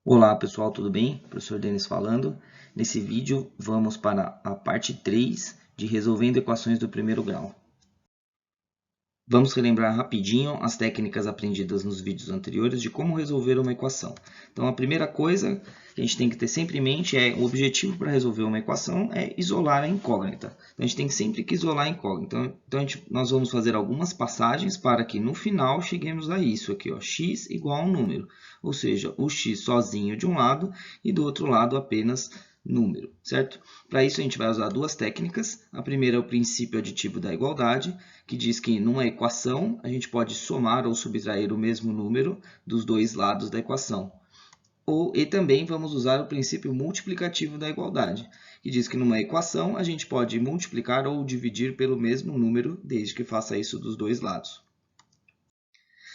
Olá pessoal, tudo bem? Professor Denis falando. Nesse vídeo vamos para a parte 3 de resolvendo equações do primeiro grau. Vamos relembrar rapidinho as técnicas aprendidas nos vídeos anteriores de como resolver uma equação. Então a primeira coisa que a gente tem que ter sempre em mente é o objetivo para resolver uma equação é isolar a incógnita. Então a gente tem sempre que isolar a incógnita. Então nós vamos fazer algumas passagens para que no final cheguemos a isso aqui, ó, x igual a um número. Ou seja, o x sozinho de um lado e do outro lado apenas número, certo? Para isso a gente vai usar duas técnicas. A primeira é o princípio aditivo da igualdade, que diz que numa equação a gente pode somar ou subtrair o mesmo número dos dois lados da equação. E também vamos usar o princípio multiplicativo da igualdade, que diz que numa equação a gente pode multiplicar ou dividir pelo mesmo número, desde que faça isso dos dois lados.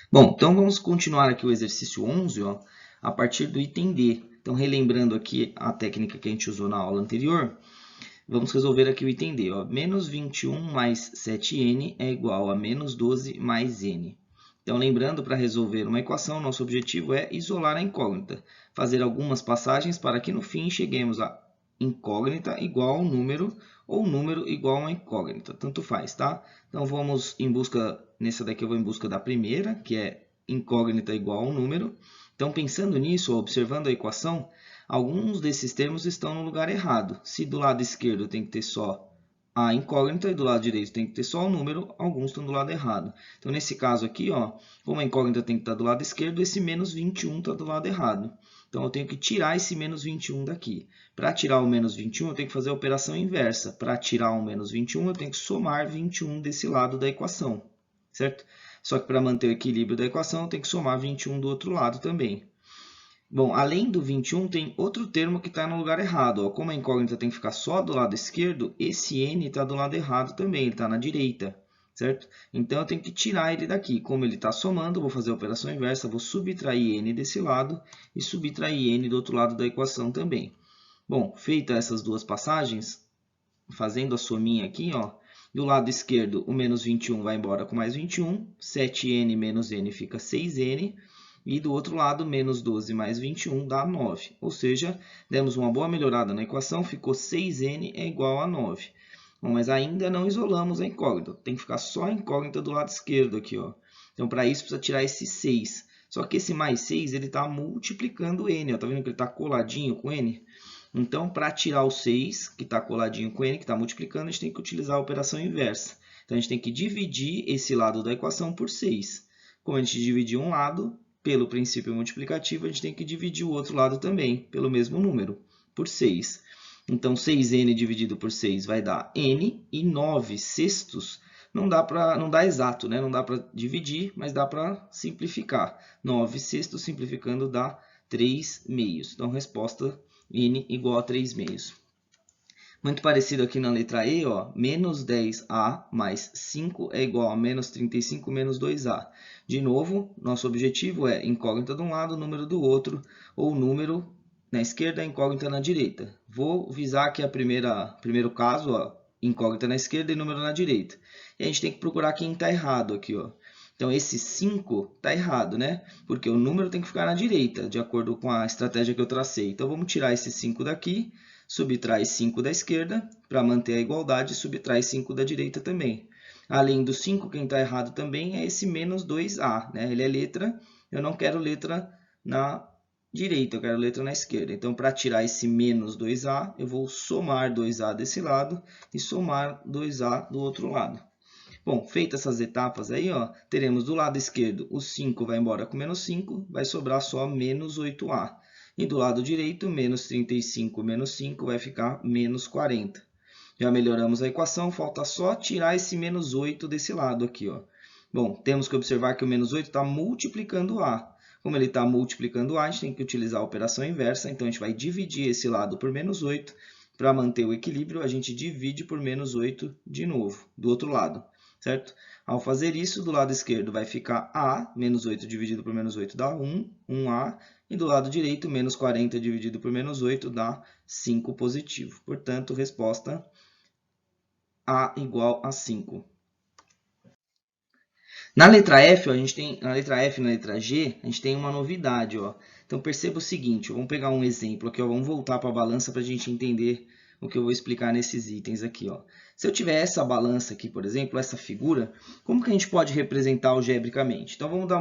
Bom, então vamos continuar aqui o exercício 11, ó, a partir do item D. Então, relembrando aqui a técnica que a gente usou na aula anterior, vamos resolver aqui o item D. Ó. Menos 21 mais 7n é igual a menos 12 mais n. Então, lembrando, para resolver uma equação, nosso objetivo é isolar a incógnita. Fazer algumas passagens para que no fim cheguemos a incógnita igual a um número ou número igual a uma incógnita. Tanto faz, tá? Então, vamos em busca, nessa daqui eu vou em busca da primeira, que é incógnita igual a um número. Então, pensando nisso, observando a equação, alguns desses termos estão no lugar errado. Se do lado esquerdo tem que ter só a incógnita e do lado direito tem que ter só o número, alguns estão do lado errado. Então, nesse caso aqui, ó, como a incógnita tem que estar do lado esquerdo, esse menos 21 está do lado errado. Então, eu tenho que tirar esse menos 21 daqui. Para tirar o menos 21, eu tenho que fazer a operação inversa. Para tirar o menos 21, eu tenho que somar 21 desse lado da equação, certo? Só que para manter o equilíbrio da equação, eu tenho que somar 21 do outro lado também. Bom, além do 21, tem outro termo que está no lugar errado. Ó. Como a incógnita tem que ficar só do lado esquerdo, esse n está do lado errado também, ele está na direita, certo? Então, eu tenho que tirar ele daqui. Como ele está somando, vou fazer a operação inversa, vou subtrair n desse lado e subtrair n do outro lado da equação também. Bom, feitas essas duas passagens, fazendo a sominha aqui, ó, do lado esquerdo, o menos 21 vai embora com mais 21, 7n menos n fica 6n, e do outro lado, menos 12 mais 21 dá 9. Ou seja, demos uma boa melhorada na equação, ficou 6n é igual a 9. Bom, mas ainda não isolamos a incógnita, tem que ficar só a incógnita do lado esquerdo aqui, ó. Então, para isso, precisa tirar esse 6. Só que esse mais 6, ele está multiplicando n, ó. Tá vendo que ele está coladinho com n? Então, para tirar o 6, que está coladinho com n, que está multiplicando, a gente tem que utilizar a operação inversa. Então, a gente tem que dividir esse lado da equação por 6. Como a gente dividiu um lado pelo princípio multiplicativo, a gente tem que dividir o outro lado também, pelo mesmo número, por 6. Então, 6n dividido por 6 vai dar n, e 9 sextos não dá exato, né? Não dá para dividir, mas dá para simplificar. 9 sextos simplificando dá 3 meios. Então, resposta n igual a 3 meios. Muito parecido aqui na letra E, ó, menos 10a mais 5 é igual a menos 35 menos 2a. De novo, nosso objetivo é incógnita de um lado, número do outro, ou número na esquerda, incógnita na direita. Vou visar aqui primeiro caso, ó, incógnita na esquerda e número na direita. E a gente tem que procurar quem está errado aqui, ó. Então, esse 5 está errado, né? Porque o número tem que ficar na direita, de acordo com a estratégia que eu tracei. Então, vamos tirar esse 5 daqui, subtrai 5 da esquerda, para manter a igualdade, subtrai 5 da direita também. Além do 5, quem está errado também é esse menos 2a, né? Ele é letra, eu não quero letra na direita, eu quero letra na esquerda. Então, para tirar esse menos 2a, eu vou somar 2a desse lado e somar 2a do outro lado. Bom, feitas essas etapas aí, ó, teremos do lado esquerdo o 5 vai embora com menos 5, vai sobrar só menos 8a. E do lado direito, menos 35 menos 5 vai ficar menos 40. Já melhoramos a equação, falta só tirar esse menos 8 desse lado aqui, ó. Bom, temos que observar que o menos 8 está multiplicando a. Como ele está multiplicando a, a gente tem que utilizar a operação inversa, então a gente vai dividir esse lado por menos 8. Para manter o equilíbrio, a gente divide por menos 8 de novo, do outro lado, certo? Ao fazer isso, do lado esquerdo vai ficar a, menos 8 dividido por menos 8 dá 1, 1a, e do lado direito, menos 40 dividido por menos 8 dá 5 positivo. Portanto, resposta a igual a 5. Na letra F, ó, na letra F e na letra G, a gente tem uma novidade. Ó. Então, perceba o seguinte, vamos pegar um exemplo aqui, ó, vamos voltar para a balança para a gente entender o que eu vou explicar nesses itens aqui. Ó. Se eu tiver essa balança aqui, por exemplo, essa figura, como que a gente pode representar algebricamente? Então, vamos dar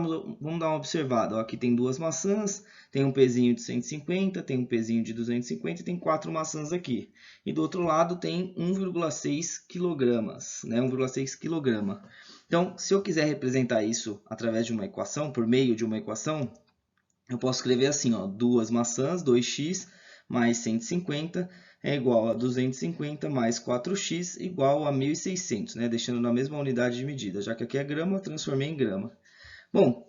uma observada. Ó, aqui tem duas maçãs, tem um pezinho de 150, tem um pezinho de 250 e tem 4 maçãs aqui. E do outro lado tem 1,6 kg, né? 1,6 kg. Então, se eu quiser representar isso através de uma equação, por meio de uma equação, eu posso escrever assim, ó, 2 maçãs, 2x mais 150 é igual a 250 mais 4x igual a 1.600, né? Deixando na mesma unidade de medida. Já que aqui é grama, eu transformei em grama. Bom,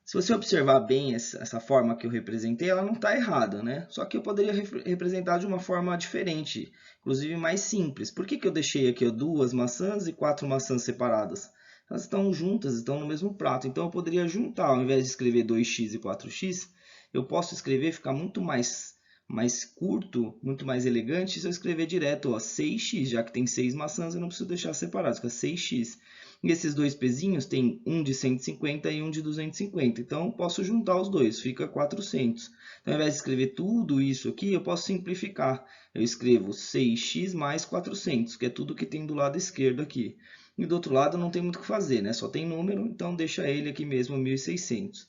se você observar bem essa forma que eu representei, ela não está errada, né? Só que eu poderia representar de uma forma diferente, inclusive mais simples. Por que eu deixei aqui ó, 2 maçãs e 4 maçãs separadas? Elas estão juntas, estão no mesmo prato. Então, eu poderia juntar, ao invés de escrever 2x e 4x, eu posso escrever, ficar muito mais curto, muito mais elegante, se eu escrever direto, ó, 6x, já que tem 6 maçãs, eu não preciso deixar separados, fica 6x. E esses dois pezinhos tem um de 150 e um de 250, então eu posso juntar os dois, fica 400. Então, ao invés de escrever tudo isso aqui, eu posso simplificar. Eu escrevo 6x mais 400, que é tudo que tem do lado esquerdo aqui. E do outro lado não tem muito o que fazer, né? Só tem número, então deixa ele aqui mesmo, 1.600.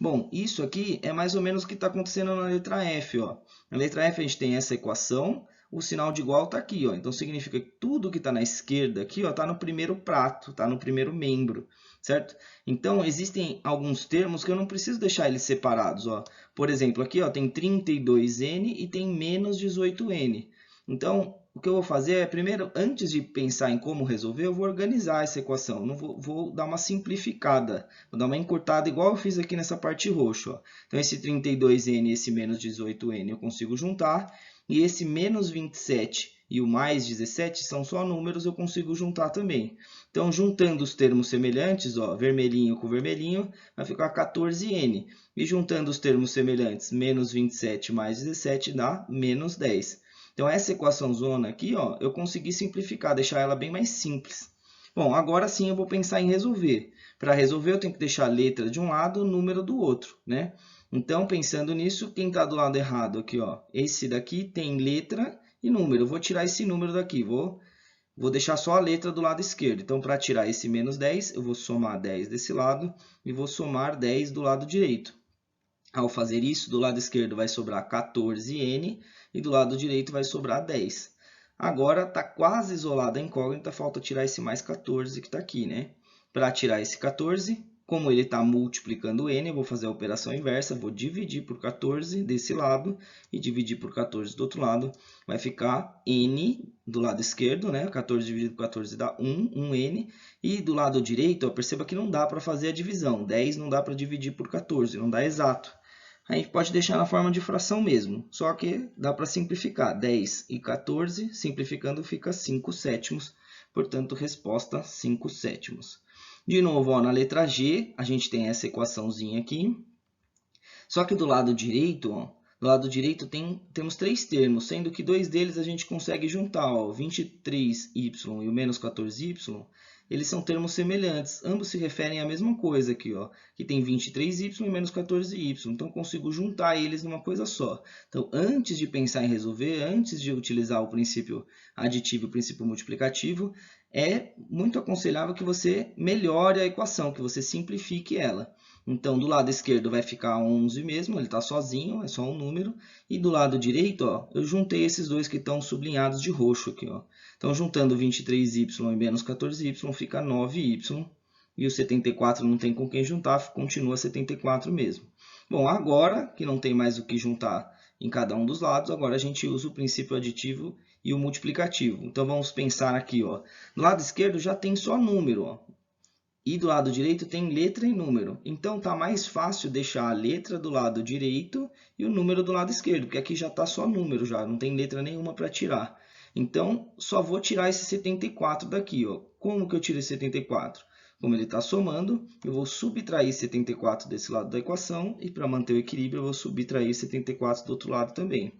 Bom, isso aqui é mais ou menos o que está acontecendo na letra F. Ó. Na letra F a gente tem essa equação, o sinal de igual está aqui. Ó. Então, significa que tudo que está na esquerda aqui está no primeiro prato, está no primeiro membro, certo? Então, existem alguns termos que eu não preciso deixar eles separados. Ó. Por exemplo, aqui ó, tem 32n e tem menos 18n. Então, o que eu vou fazer é, primeiro, antes de pensar em como resolver, eu vou organizar essa equação. Não vou dar uma simplificada, vou dar uma encurtada, igual eu fiz aqui nessa parte roxa. Ó. Então, esse 32n e esse menos 18n eu consigo juntar. E esse menos 27 e o mais 17 são só números, eu consigo juntar também. Então, juntando os termos semelhantes, ó, vermelhinho com vermelhinho, vai ficar 14n. E juntando os termos semelhantes, menos 27 mais 17 dá menos 10. Então, essa equação zona aqui, ó, eu consegui simplificar, deixar ela bem mais simples. Bom, agora sim eu vou pensar em resolver. Para resolver, eu tenho que deixar a letra de um lado e o número do outro, né? Então, pensando nisso, quem está do lado errado aqui, ó, esse daqui tem letra e número. Eu vou tirar esse número daqui, vou deixar só a letra do lado esquerdo. Então, para tirar esse menos 10, eu vou somar 10 desse lado e vou somar 10 do lado direito. Ao fazer isso, do lado esquerdo vai sobrar 14n e do lado direito vai sobrar 10. Agora está quase isolada a incógnita, falta tirar esse mais 14 que está aqui, né? Para tirar esse 14, como ele está multiplicando n, eu vou fazer a operação inversa, vou dividir por 14 desse lado e dividir por 14 do outro lado. Vai ficar n do lado esquerdo, né? 14 dividido por 14 dá 1, 1n. E do lado direito, ó, perceba que não dá para fazer a divisão. 10 não dá para dividir por 14, não dá exato. A gente pode deixar na forma de fração mesmo, só que dá para simplificar. 10 e 14, simplificando, fica 5 sétimos. Portanto, resposta 5 sétimos. De novo, ó, na letra G, a gente tem essa equaçãozinha aqui. Só que do lado direito, ó, temos 3 termos, sendo que 2 deles a gente consegue juntar. Ó, 23y e o menos 14y, eles são termos semelhantes. Ambos se referem à mesma coisa aqui, ó, que tem 23y e menos 14y. Então, eu consigo juntar eles numa coisa só. Então, antes de pensar em resolver, antes de utilizar o princípio aditivo e o princípio multiplicativo, é muito aconselhável que você melhore a equação, que você simplifique ela. Então, do lado esquerdo vai ficar 11 mesmo, ele está sozinho, é só um número. E do lado direito, ó, eu juntei esses dois que estão sublinhados de roxo aqui. Ó. Então, juntando 23y e menos 14y, fica 9y. E o 74 não tem com quem juntar, continua 74 mesmo. Bom, agora que não tem mais o que juntar em cada um dos lados, agora a gente usa o princípio aditivo e o multiplicativo. Então, vamos pensar aqui. Ó. Do lado esquerdo já tem só número. Ó. E do lado direito tem letra e número. Então, está mais fácil deixar a letra do lado direito e o número do lado esquerdo, porque aqui já está só número, já não tem letra nenhuma para tirar. Então, só vou tirar esse 74 daqui. Ó. Como que eu tiro esse 74? Como ele está somando, eu vou subtrair 74 desse lado da equação e para manter o equilíbrio eu vou subtrair 74 do outro lado também.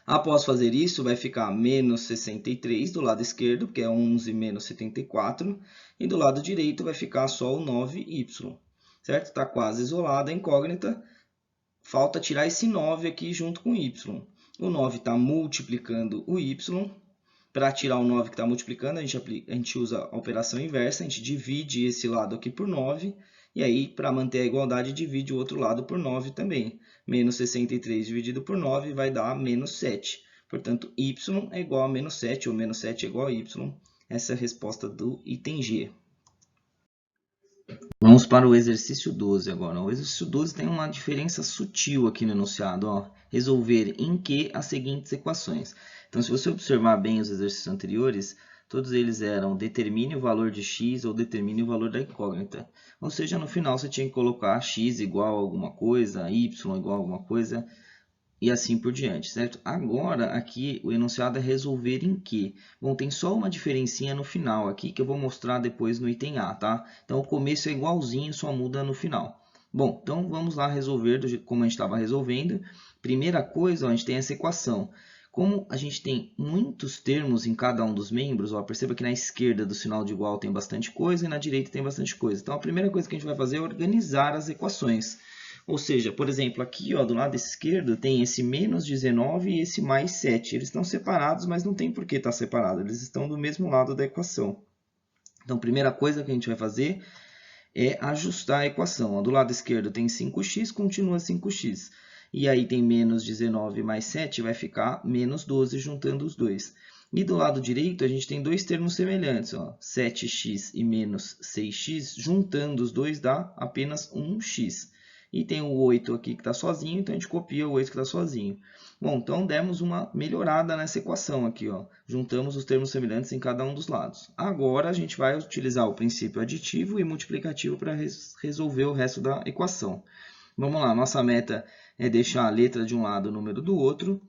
Após fazer isso, vai ficar menos 63 do lado esquerdo, que é 11 menos 74, e do lado direito vai ficar só o 9y, certo? Está quase isolada a incógnita, falta tirar esse 9 aqui junto com o y. O 9 está multiplicando o y. Para tirar o 9 que está multiplicando, a gente usa a operação inversa, a gente divide esse lado aqui por 9, e aí, para manter a igualdade, divide o outro lado por 9 também. Menos 63 dividido por 9 vai dar menos 7. Portanto, y é igual a menos 7, ou menos 7 é igual a y. Essa é a resposta do item G. Vamos para o exercício 12 agora. O exercício 12 tem uma diferença sutil aqui no enunciado. Ó. Resolver em que as seguintes equações. Então, se você observar bem os exercícios anteriores, todos eles eram determine o valor de x ou determine o valor da incógnita. Ou seja, no final você tinha que colocar x igual a alguma coisa, y igual a alguma coisa, e assim por diante, certo? Agora, aqui, o enunciado é resolver em que? Bom, tem só uma diferencinha no final aqui, que eu vou mostrar depois no item A, tá? Então, o começo é igualzinho, só muda no final. Bom, então vamos lá resolver do jeito como a gente estava resolvendo. Primeira coisa, ó, a gente tem essa equação. Como a gente tem muitos termos em cada um dos membros, ó, perceba que na esquerda do sinal de igual tem bastante coisa e na direita tem bastante coisa. Então, a primeira coisa que a gente vai fazer é organizar as equações. Ou seja, por exemplo, aqui ó, do lado esquerdo tem esse menos 19 e esse mais 7. Eles estão separados, mas não tem por que estar separado. Eles estão do mesmo lado da equação. Então, a primeira coisa que a gente vai fazer é ajustar a equação. Ó, do lado esquerdo tem 5x, continua 5x. E aí tem menos 19 mais 7, vai ficar menos 12 juntando os dois. E do lado direito a gente tem dois termos semelhantes, ó, 7x e menos 6x, juntando os dois dá apenas 1x. E tem o 8 aqui que está sozinho, então a gente copia o 8 que está sozinho. Bom, então demos uma melhorada nessa equação aqui, ó. Juntamos os termos semelhantes em cada um dos lados. Agora a gente vai utilizar o princípio aditivo e multiplicativo para resolver o resto da equação. Vamos lá, nossa meta é deixar a letra de um lado e o número do outro.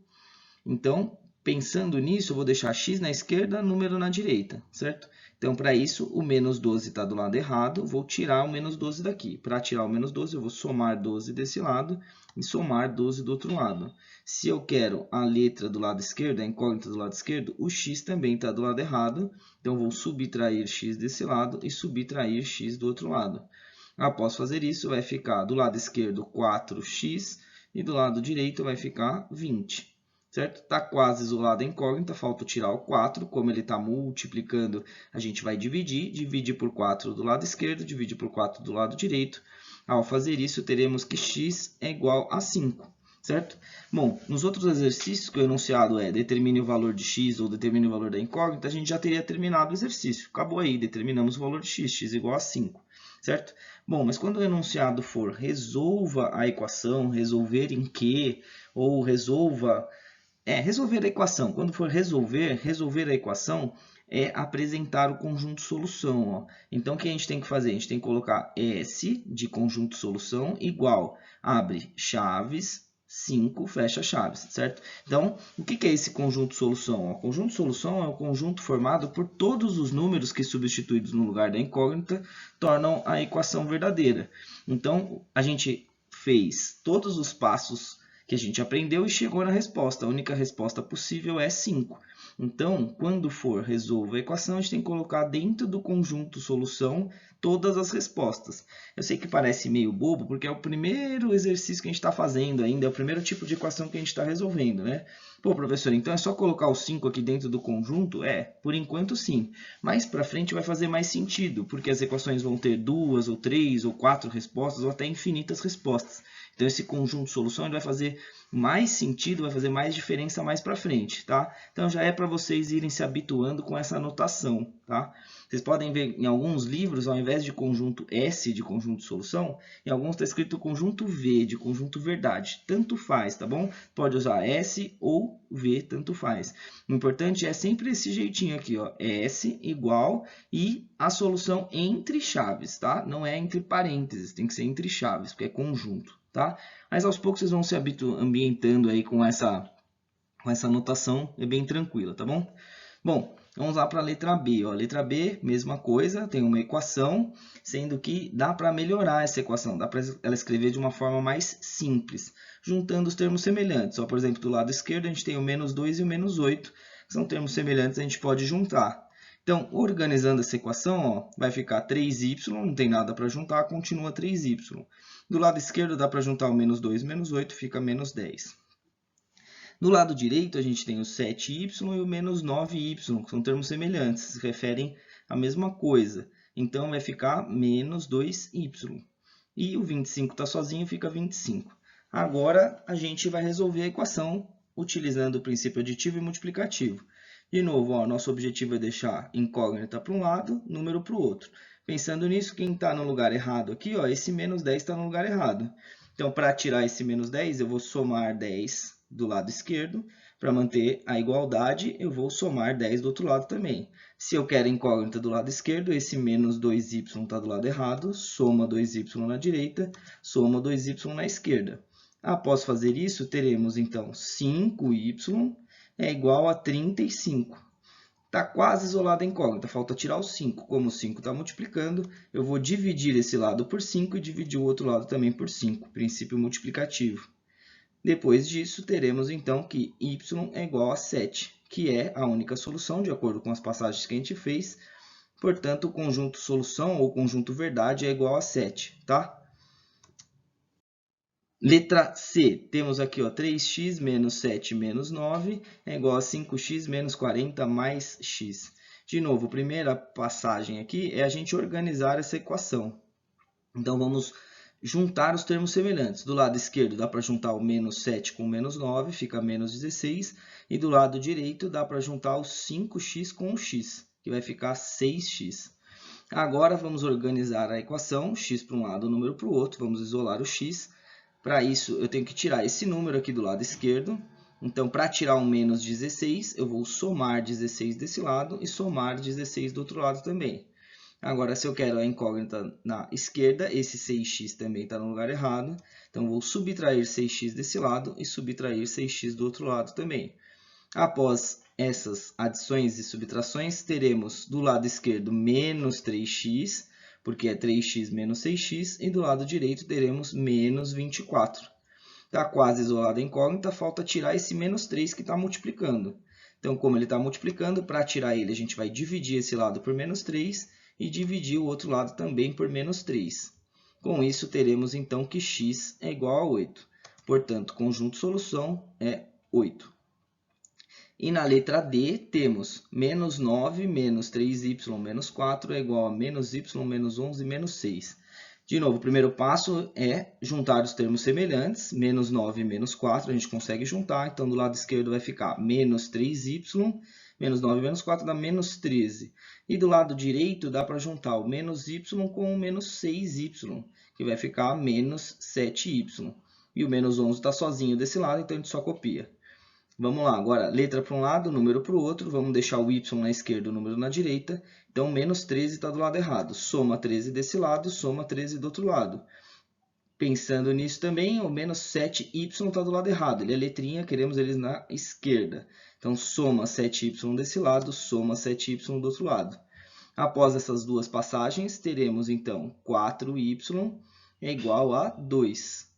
Então, pensando nisso, eu vou deixar x na esquerda, número na direita, certo? Então, para isso, o menos 12 está do lado errado, vou tirar o menos 12 daqui. Para tirar o menos 12, eu vou somar 12 desse lado e somar 12 do outro lado. Se eu quero a letra do lado esquerdo, a incógnita do lado esquerdo, o x também está do lado errado. Então, vou subtrair x desse lado e subtrair x do outro lado. Após fazer isso, vai ficar do lado esquerdo 4x e do lado direito vai ficar 20. Certo? Está quase isolado a incógnita, falta tirar o 4. Como ele está multiplicando, a gente vai dividir. Divide por 4 do lado esquerdo, divide por 4 do lado direito. Ao fazer isso, teremos que x é igual a 5. Certo? Bom, nos outros exercícios que o enunciado é determine o valor de x ou determine o valor da incógnita, a gente já teria terminado o exercício. Acabou aí, determinamos o valor de x, x igual a 5. Certo? Bom, mas quando o enunciado for resolva a equação, resolver em que, ou resolver a equação. Quando for resolver a equação é apresentar o conjunto solução. Ó. Então, o que a gente tem que fazer? A gente tem que colocar S de conjunto solução igual, abre chaves, 5, fecha chaves, certo? Então, o que é esse conjunto solução? O conjunto solução é o conjunto formado por todos os números que, substituídos no lugar da incógnita, tornam a equação verdadeira. Então, a gente fez todos os passos que a gente aprendeu e chegou na resposta. A única resposta possível é 5. Então, quando for resolver a equação, a gente tem que colocar dentro do conjunto solução todas as respostas. Eu sei que parece meio bobo, porque é o primeiro exercício que a gente está fazendo ainda, é o primeiro tipo de equação que a gente está resolvendo, né? Pô, professor, então é só colocar o 5 aqui dentro do conjunto? Por enquanto sim. Mais para frente vai fazer mais sentido, porque as equações vão ter 2, ou 3, ou 4 respostas, ou até infinitas respostas. Então, esse conjunto de solução ele vai fazer mais sentido, vai fazer mais diferença mais para frente, tá? Então, já é para vocês irem se habituando com essa anotação, tá? Vocês podem ver em alguns livros, ao invés de conjunto S de conjunto de solução, em alguns está escrito conjunto V de conjunto verdade. Tanto faz, tá bom? Pode usar S ou V, tanto faz. O importante é sempre esse jeitinho aqui, ó. S igual e a solução entre chaves, tá? Não é entre parênteses, tem que ser entre chaves, porque é conjunto, tá? Mas aos poucos vocês vão se ambientando aí com essa anotação, é bem tranquila, tá bom? Bom, Vamos lá para a letra B. Ó. Letra B, mesma coisa, tem uma equação, sendo que dá para melhorar essa equação, dá para ela escrever de uma forma mais simples, juntando os termos semelhantes. Ó, por exemplo, do lado esquerdo a gente tem o menos 2 e o menos 8, que são termos semelhantes, a gente pode juntar. Então, organizando essa equação, ó, vai ficar 3y, não tem nada para juntar, continua 3y. Do lado esquerdo dá para juntar o menos 2 e menos 8, fica menos 10. Do lado direito, a gente tem o 7y e o menos 9y, que são termos semelhantes, se referem à mesma coisa. Então, vai ficar menos 2y. E o 25 está sozinho, fica 25. Agora, a gente vai resolver a equação utilizando o princípio aditivo e multiplicativo. De novo, ó, nosso objetivo é deixar incógnita para um lado, número para o outro. Pensando nisso, quem está no lugar errado aqui, ó, esse menos 10 está no lugar errado. Então, para tirar esse menos 10, eu vou somar 10 do lado esquerdo. Para manter a igualdade, eu vou somar 10 do outro lado também. Se eu quero incógnita do lado esquerdo, esse menos 2y está do lado errado, soma 2y na direita, soma 2y na esquerda. Após fazer isso, teremos então 5y é igual a 35. Está quase isolada a incógnita, falta tirar o 5. Como o 5 está multiplicando, eu vou dividir esse lado por 5 e dividir o outro lado também por 5, princípio multiplicativo. Depois disso, teremos então que y é igual a 7, que é a única solução, de acordo com as passagens que a gente fez. Portanto, o conjunto solução ou conjunto verdade é igual a 7, tá? Letra C, temos aqui ó, 3x menos 7 menos 9 é igual a 5x menos 40 mais x. De novo, a primeira passagem aqui é a gente organizar essa equação. Então, vamos juntar os termos semelhantes. Do lado esquerdo dá para juntar o menos 7 com o menos 9, fica menos 16. E do lado direito dá para juntar o 5x com o x, que vai ficar 6x. Agora vamos organizar a equação, x para um lado, o número para o outro. Vamos isolar o x. Para isso, eu tenho que tirar esse número aqui do lado esquerdo. Então, para tirar o menos 16, eu vou somar 16 desse lado e somar 16 do outro lado também. Agora, se eu quero a incógnita na esquerda, esse 6x também está no lugar errado. Então, vou subtrair 6x desse lado e subtrair 6x do outro lado também. Após essas adições e subtrações, teremos do lado esquerdo menos 3x, porque é 3x menos 6x, e do lado direito teremos menos 24. Está quase isolada a incógnita, falta tirar esse menos 3 que está multiplicando. Então, como ele está multiplicando, para tirar ele, a gente vai dividir esse lado por menos 3 e dividir o outro lado também por menos 3. Com isso, teremos então que x é igual a 8. Portanto, conjunto solução é 8. E na letra D, temos menos 9 menos 3y menos 4 é igual a menos y menos 11 menos 6. De novo, o primeiro passo é juntar os termos semelhantes. Menos 9 e menos 4 a gente consegue juntar. Então, do lado esquerdo vai ficar menos 3y. Menos 9 menos 4 dá menos 13. E do lado direito dá para juntar o menos y com o menos 6y, que vai ficar menos 7y. E o menos 11 está sozinho desse lado, então a gente só copia. Vamos lá, agora letra para um lado, número para o outro. Vamos deixar o y na esquerda e o número na direita. Então, menos 13 está do lado errado. Soma 13 desse lado, soma 13 do outro lado. Pensando nisso também, o menos 7y está do lado errado. Ele é letrinha, queremos eles na esquerda. Então, soma 7y desse lado, soma 7y do outro lado. Após essas duas passagens, teremos então 4y é igual a 2.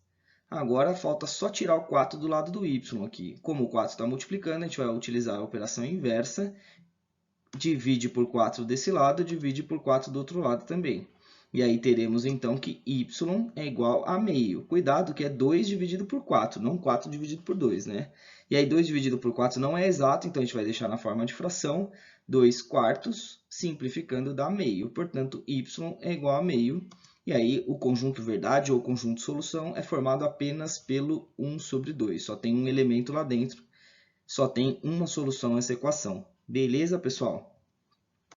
Agora, falta só tirar o 4 do lado do y aqui. Como o 4 está multiplicando, a gente vai utilizar a operação inversa. Divide por 4 desse lado, divide por 4 do outro lado também. E aí teremos então que y é igual a meio. Cuidado que é 2 dividido por 4, não 4 dividido por 2, né? E aí 2 dividido por 4 não é exato, então a gente vai deixar na forma de fração. 2 quartos, simplificando dá meio. Portanto, y é igual a meio. E aí o conjunto verdade ou conjunto solução é formado apenas pelo 1 sobre 2. Só tem um elemento lá dentro, só tem uma solução essa equação. Beleza, pessoal?